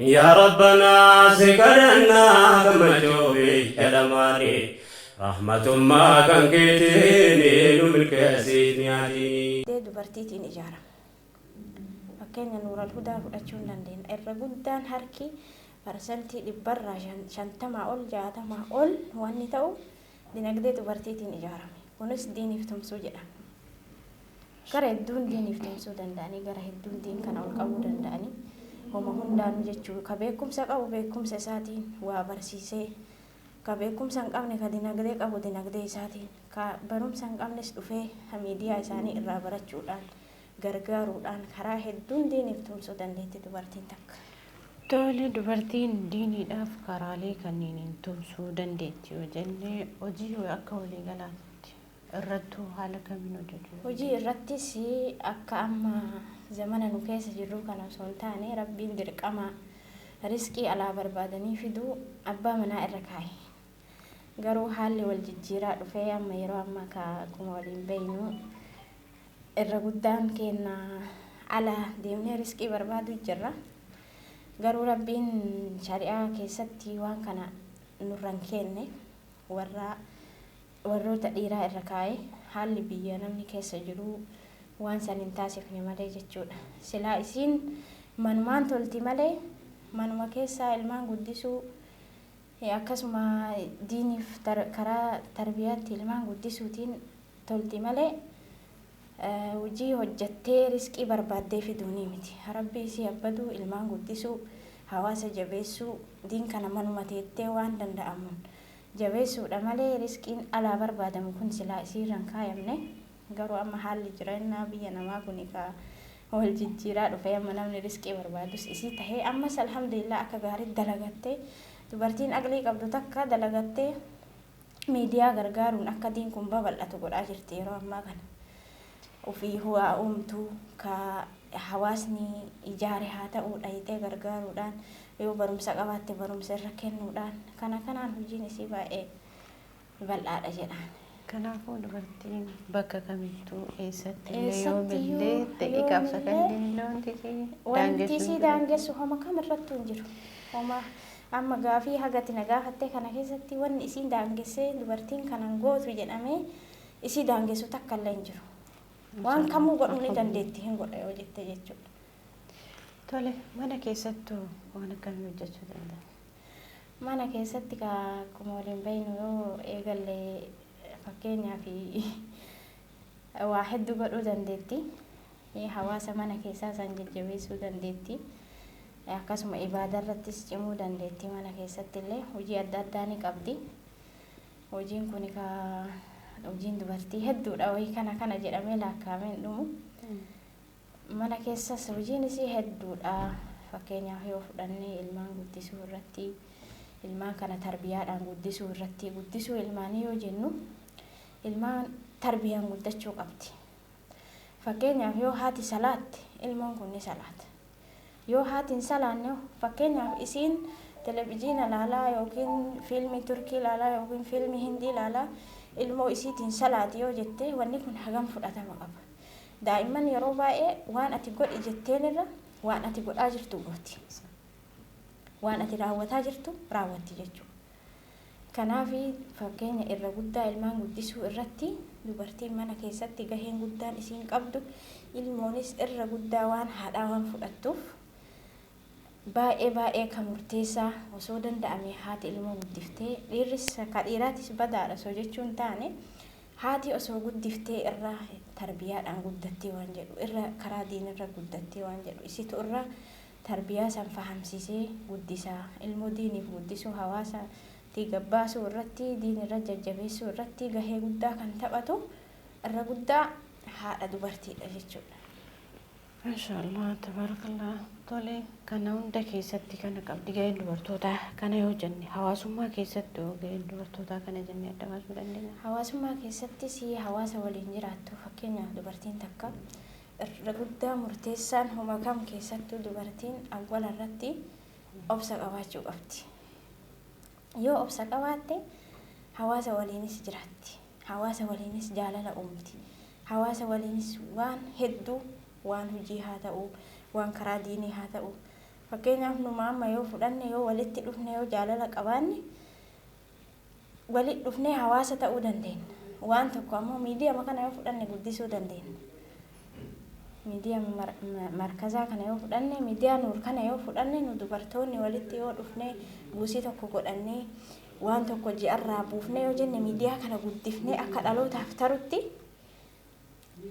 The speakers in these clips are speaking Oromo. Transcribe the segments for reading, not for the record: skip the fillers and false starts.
يا ربنا سكرنا كما جوبي كلاماني رحمة ما كان كتيني نملك سيدني عديني دي dubartiitiin ijaarama. Fakkeenya Nuural Hudaa fudhachuu hin dandeenya. Irra guddaan harki parsantii dhibbarraa 50 ol 60 ol wanni ta'u dinagdee dubartiitiin ijaarame. Kunis diiniif tumsuu jedhama. Gara hedduun diiniif tumsuu danda'anii gara hedduun diin kana ol qabuu danda'anii homa hundaanuu jechuudha. Ka beekumsa qabu beekumsa isaatiin waa barsiisee ka beekumsa hin qabne ka dinagdee qabu dinagdee isaatiin ka barumsa hin qabnes dhufee miidiyaa isaanii irraa barachuudhaan gargaaruudhaan karaa hedduun diiniif tumsuu dandeetti dubartiin takka. Tole dubartiin diiniidhaaf karaalee kanneen tumsuu dandeetti yoo jennee hojii akka waliigalaatti irrattuu haala kamiin hojjetu? Hojii irrattis akka amma zamana nu keessa jirru kana osoo hin taane rabbiin dirqama riskii alaa barbaadanii fiduu abbaa manaa irra kaa'e. Garuu haalli wal jijjiiraa dhufee amma yeroo ammaa akkuma waliin beeynu irra guddaan keenya ala deemnee riskii barbaaduu jirra. Garuu rabbiin shari'aa keessatti waan kana nurraan kenne warroota dhiiraa irra kaa'e haalli biyya namni keessa jiru waan san hin taasifne malee jechuudha. Silaa isiin manumaan tolti malee manuma keessaa ilmaan guddisuu akkasuma diiniif karaa tarbiyaatti ilmaan guddisuutiin tolti malee hojii hojjattee riskii barbaaddee fiduunii miti. Rabbi isii abbaduu ilmaan guddisuu hawaasa jabeessuu diin kana manuma teettee waan danda'amuun jabeessuudha malee riskiin alaa barbaadamu kun silaa isiirraan kaayamne. Garuu amma haalli jireenyaa biyya namaa kun wal jijjiiraa dhufee amma namni riskii barbaadus isii tahee ammas alhamdulillah akka gaarii dalagattee dubartiin aqlii qabdu takka dalagattee miidiyaa gargaaruun akka diin kun babal'atu godhaa jirti yeroo ammaa kana. Ofii hu'aa uumtuu ka hawaasni ijaare haa ta'uu dhayitee gargaaruudhaan yoo barumsa qabaatte barumsa irra kennuudhaan kanaan hojiin isii baay'ee bal'aadha jedhaan. Kanaafuu dubartiin bakka kamittuu eessatti yoomillee ta'e qabsa kanneen wanti isii daangessu homa kamirrattu hin jiru. Homa amma gaafii hagati na gaafatte kana keessatti wanni isiin daangessee dubartiin kanan gootu jedhamee isii daangessu takka illee hin jiru. Waan kamuu godhuu ni dandeetti hin godha yoo jette jechuudha. Tole mana keessattuu waan akkamii hojjechuu danda'a? Mana keessatti akkuma waliin beeynu yoo eegallee fakkeenyaaf waa hedduu godhuu dandeetti. Hawaasa mana keessaa san jajjabeessuu dandeetti. Akkasuma ibaadaa irrattis cimuu dandeetti. Mana keessatti illee hojii adda addaa ni qabdi. Hojiin kun hojiin dubartii hedduudha wayii kana jedhamee lakkaa'amee hin dhumu. Mana keessas hojiin isii hedduudha. Fakkeenyaaf yoo fudhannee ilmaan guddisuu irratti ilmaan kana tarbiyaadhaan guddisuu irratti guddisuu ilmaanii yoo jennu ilmaan tarbiyaan guddachuu qabdi. Fakkeenyaaf yoo haati salaatte ilmoon kun ni salaata. Yoo haati hin salaanne fakkeenyaaf isiin televizyiina ilaalaa yookiin fiilmii turkii ilaalaa yookiin fiilmii hindii ilaalaa ilmoo isiitiin salaati yoo jette wanni kun hagam fudhatama qaba. Daa'imman yeroo baay'ee waan ati godhi jetteen irra waan ati godhaa jirtu gooti. Waan ati raawwataa jirtu raawwatti jechuudha. Kanaaf fakkeenya irra guddaa ilmaan guddisuu irratti dubartiin mana keessatti gaheen guddaan isiin qabdu ilmoonis irra guddaa waan haadhaa waan fudhattuuf baay'ee kan murteessaa osoo danda'ame haati ilmoo guddiftee dhiirris ka dhiiraatis badaadha osoo jechuun taane haati osoo guddiftee irraa tarbiyaadhaan guddattee waan jedhu irra karaa diinirra guddattee waan jedhu isitu irra tarbiyaa san fahamsiisee guddisaa ilmoo diiniif guddisuu hawaasa gabbaasuu irratti diinirra jajjabeessuu irratti gahee guddaa kan taphatu irra guddaa haadha dubartiidha jechuudha. Maashaallah tabarakallah. Tole kana hunda keessatti kana qabdi gaheen dubartootaa kana yoo jenne hawaasummaa keessatti gaheen dubartootaa kana jennee adda baasuu dandeenya. Hawaasummaa keessattis hawaasa waliin jiraattu fakkeenyaaf dubartiin takka irra guddaa murteessaan homa kam keessattuu dubartiin awwala irratti obsa qabaachuu qabdi. Yoo obsa qabaatte hawaasa waliinis jiraatti. Hawaasa waliinis jaalala uumti. Hawaasa waliinis waan hedduu waan hojii haa ta'u waan karaa diinii haa ta'u fakkeenyaaf numa amma yoo fudhanne yoo walitti dhufne yoo jaalala qabaanne walitti dhufnee hawaasa ta'uu dandeenya. Waan tokko ammoo miidiyaa kana yoo fudhanne guddisuu dandeenya. Miidiyaa markazaa kana yoo fudhanne miidiyaa nuur kana yoo fudhanne nu dubartoonni walitti yoo dhufne buusii tokko godhannee waan tokko ji'arraa buufne yoo jenne miidiyaa kana guddifnee akka dhalootaaf tarutti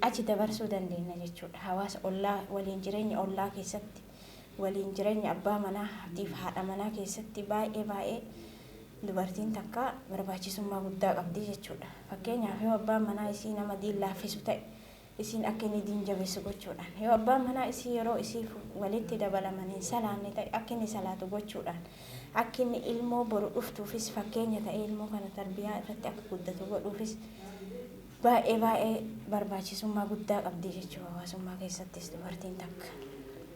achi dabarsuu dandeenya jechuudha. Hawaasa ollaa waliin jireenya ollaa keessatti waliin jireenya abbaa manaa fi haadha manaa keessatti baay'ee dubartiin takka barbaachisummaa guddaa qabdi jechuudha. Fakkeenyaaf yoo abbaan manaa isii nama diin laaffisu ta'e isiin akka inni diin jabeessu gochuudhaan yoo abbaan manaa isii yeroo isii walitti dabalamanii salaanne ta'e akka inni salaatu gochuudhaan akka inni ilmoo boru dhuftuufis fakkeenya ta'e ilmoo kana tarbiyaa irratti akka guddatu godhuufis baay'ee barbaachisummaa guddaa qabdi jechuudha hawaasummaa keessattis dubartiin takka.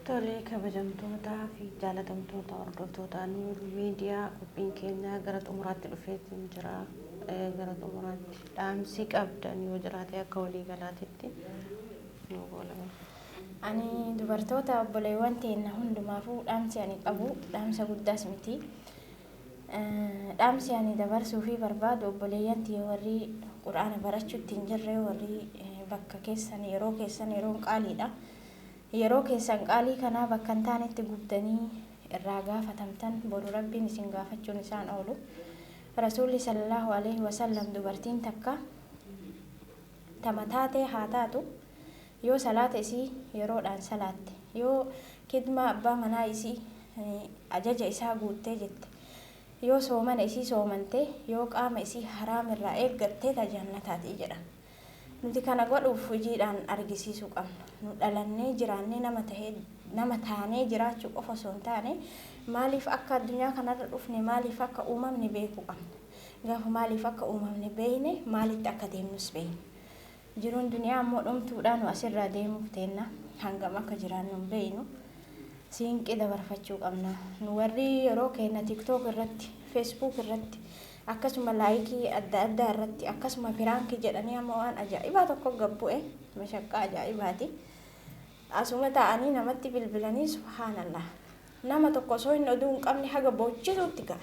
Tolee, kabajamtootaa fi jaalatamtoota hordoftoota Nuur Miidiyaa qophiin keenya gara xumuraatti dhufeetiin jira. Gara xumuraatti dhaamsi qabdan yoo jiraate akka walii galaatitti nu goolama. Ani dubartoota obboleewwan teenya hundumaafuu dhaamsi ani qabu dhaamsa guddaas miti. Dhaamsi ani dabarsuu fi barbaadu obboleeyyan tiyya warri quraana barachuutti hin jirre warri bakka keessan yeroo qaaliidha. Yeroo keessan qaalii kanaa bakka hin taanetti gubdanii irraa gaafatamtan boru rabbiin isin gaafachuun isaan oolu. Rasuulli sallallahu alaihi wasallam dubartiin takka tamataatee haa taatu yoo salaata isii yeroodhaan salaatte yoo kidma abbaa manaa isii ajaja isaa guuttee jette yoo soomana isii soomante yoo qaama isii haraam irraa eeggattee tajannataati jedha. Nuti kana godhuuf hojiidhaan argisiisuu qabna. Nu dhalannee jiraannee nama taanee jiraachuu qofa osoo hin taane maaliif akka addunyaa kanarra dhufne maaliif akka uumamne beekuu qabna. Gaafa maaliif akka uumamne beekne maalitti akka deemnus beekna. Jiruun duniyaa ammoo dhumtuudhaan asirraa deemuuf teenna hangam akka jiraannu hin beeknu. Siinqii dabarfachuu qabna. Nu warri yeroo keenya TikTok irratti, Facebook irratti akkasuma laayikii adda addaa irratti akkasuma firaankii jedhanii amma waan ajaa'ibaa tokko gabbu'e mashaqqaa ajaa'ibaati. Asuma ta'anii namatti bilbilanii subhaanallah. Nama tokko osoo hin oduu hin qabne haga boochisuutti ga'a.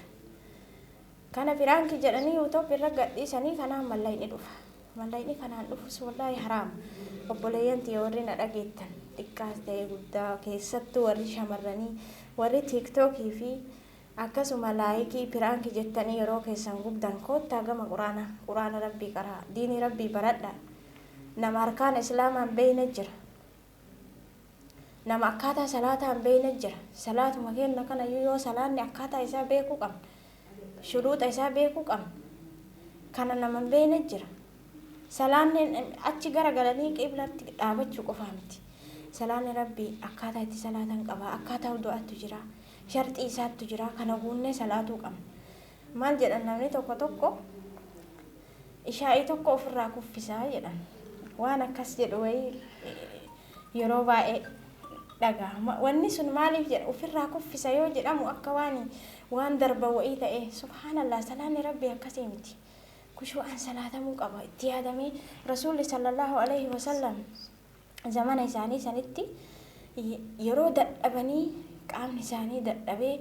Kana firaankii jedhanii YouTube irra gadhiisanii kanaan mallayni dhufa. Mallayni kanaan dhufus wallaahi haraam. Obboleeyyan tiyya warri na dhageettan xiqqaas ta'e guddaa keessattuu warri shamarranii warri TikTokii fi akkasuma laayikii firaankii jettanii yeroo keessan gubdan koottaa gama quraana rabbii qaraa diinii rabbii baradhaa. Nama harkaan islaamaan beeyne jira. Nama akkaataa salaataan beeyne jira. Salaatuma kenna kana yoo salaanni akkaataa isaa beekuu qabna. Shuruuxa isaa beekuu qabna. Kana nama beeyne jira. Salaanni achi garagalanii qiblatti dhaabachuu qofaa miti. Salaanni rabbii akkaataa itti salaatan qaba. Akkaataa du'aatu jira. Sharxii isaatu jira. Kana guunnee salaatuu qabna. Maal jedhan namni tokko ishaa'ii tokko ofirraa kuffisaa jedhan. Waan akkas jedhu wayii yeroo baay'ee dhagaa. Wanni sun maaliif jedha ofirraa kuffisa yoo jedhamu akka waan darba wayii ta'e subhaanallah salaanni rabbii akkasii miti. Kushu'aan salaatamuu qaba. Itti yaadamee Rasuulli sallallahu alaihi wasallam zamana isaanii sanitti yeroo dadhabanii qaamni isaanii dadhabee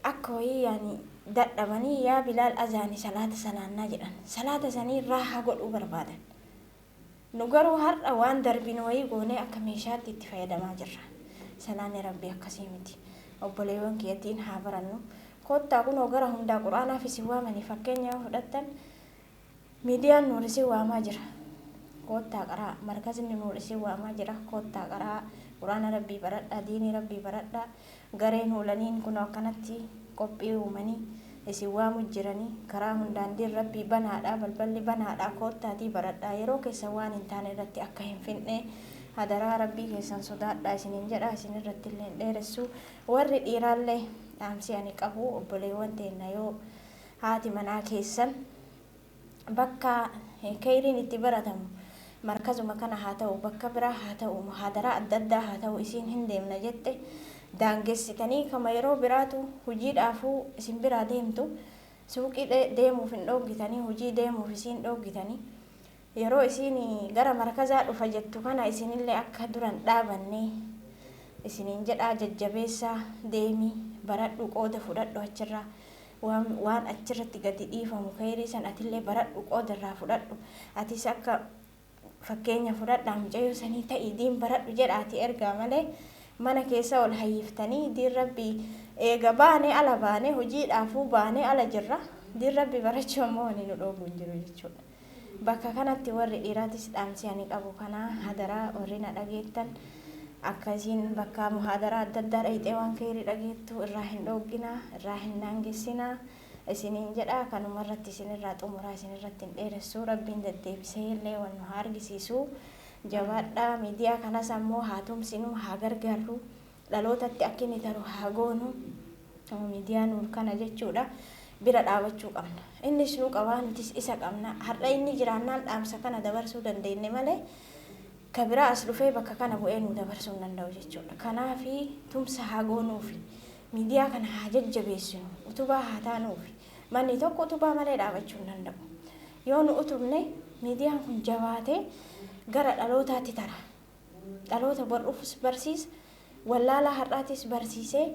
akka wayii dadhabanii yaa Bilaal azaani salaata salaannaa jedhan. Salaata sanii raahaa godhuu barbaadan. Nu garuu har'a waan darbin wayii goonee akka meeshaatti itti fayyadamaa jirra. Salaanni rabbii akkasii miti. Obboleewwan keetiin haa barannu. Koottaa kunoo gara hundaa quraanaaf isin waamanii fakkeenyaaf fudhattan miidiyaan Nuur isin waamaa jira. Koottaa qaraa markazni Nuur isin waamaa jira. Koottaa qaraa quraana rabbii baradhaa diinii rabbii baradhaa gareen hulaniin kunoo akkanatti qophii uumanii isin waamu jiranii karaa hundaan diin rabbii banaadhaa balballi banaadhaa koottaatii baradhaa yeroo keessa waan hin taane irratti akka hin finne hadaraa rabbii keessan sodaadhaa isiniin jedha isin irratti illee dheeressu warri dhiiraallee dhaamsi ani qabu obboleewwan teenya yoo haati manaa keessan bakka kayriin itti baratamu markazuma kana haa ta'u bakka biraa haa ta'u muhaadaraa adda addaa haa ta'u isiin hin deemna jette daangessitanii kama yeroo biraatu hojiidhaafuu isin biraa deemtu suuqii deemuuf hin dhoggitanii hojii deemuuf isin dhoggitanii yeroo isin gara markazaa dhufa jettu kana isinillee akka duran dhaabannee isiniin jedhaa jajjabeessaa deemii baradhu qooda fudhadhu achirraa waan achirratti gadi dhiifamu khayrii san atillee baradhu qooda irraa fudhadhu atis akka fakkeenya fudhadhaa mucayyoo sanii ta'ii diin baradhu jedhaati ergaa malee mana keessa ol hayyiftanii diin rabbii eega baanee ala baanee hojiidhaafuu baanee ala jirra diin rabbii barachuu ammoo wani nu dhoobu hin jiru jechuudha. Bakka kanatti warri dhiiraatis dhaamsi ani qabu kanaa hadaraa warri na dhageettan akkasiin bakka muhaadaraa adda addaa dhayxee waan khayrii dhageettu irraa hin dhoogginaa irraa hin naangessinaa isiniin jedhaa kanuma irratti isinirraa xumuraa isinirratti hin dheeressuu rabbiin deddeebisee illee waan nu haa argisiisuu jabaadhaa miidiyaa kanas ammoo haa tumsinuu haa gargaarru dhalootatti akka inni taru haa goonu miidiyaa nuur kana jechuudha bira dhaabachuu qabna innis nu qabaa nutis isa qabna har'a inni jiraannaan dhaamsa kana dabarsuu dandeenye malee kabira as dhufee bakka kana bu'ee nu dabarsuu hin danda'u jechuudha. Kanaafi tumsa haa goonuufi miidiyaa kana haa jajjabeessinu utubaa haa taanuufi manni tokko utubaa malee dhaabachuu hin danda'u. Yoo nu utubne miidiyaan kun jabaatee gara dhalootaatti tara. Dhaloota bor'uufis barsiisa wallaalaa har'aatis barsiisee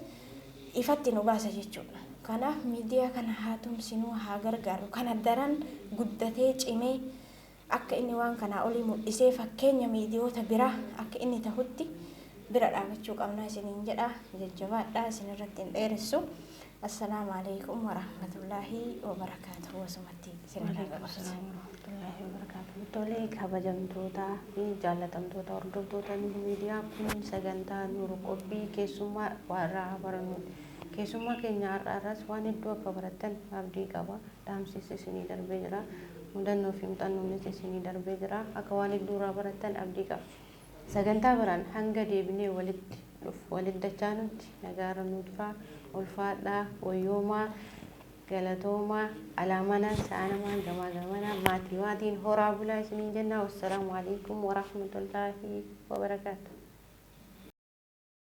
ifatti nu baasa jechuudha. Kanaaf miidiyaa kana haa tumsinuu haa gargaaru kana daran guddatee cimee akka inni waan kana olii mul'isee fakkeenya miidiyoota biraa akka inni tahutti bira dhaabachuu qabna isiniin jedha jajjabaadhaa isinirratti hin dheeressu. Assalaamu alaykum warahmatullaahi wabarakaatuhu wasumatti isinirraa gabaabsa. Tolee kabajamtootaa fi jaallatamtoota hordoftoota miidiyaa kun sagantaa Nuur qophii keessummaa warraa barannu keessummaa keenya har'aarras waan hedduu akka barattan abdii qaba dhaamsis isinii darbee jira mudannoo fi muuxannoon isinii darbee jira akka waan hedduu irraa barattan abdii qaba. Sagantaa biraan hanga deebinee walitti dachaanutti nagaara nuufaa ulfaadhaa wayyoomaa galatoomaa alaamana saanamaan gamaa gamana maatii horaa bulaa isiniin jenna. Wassalaamu alaikum warahmatullaahi wabarakaatuh.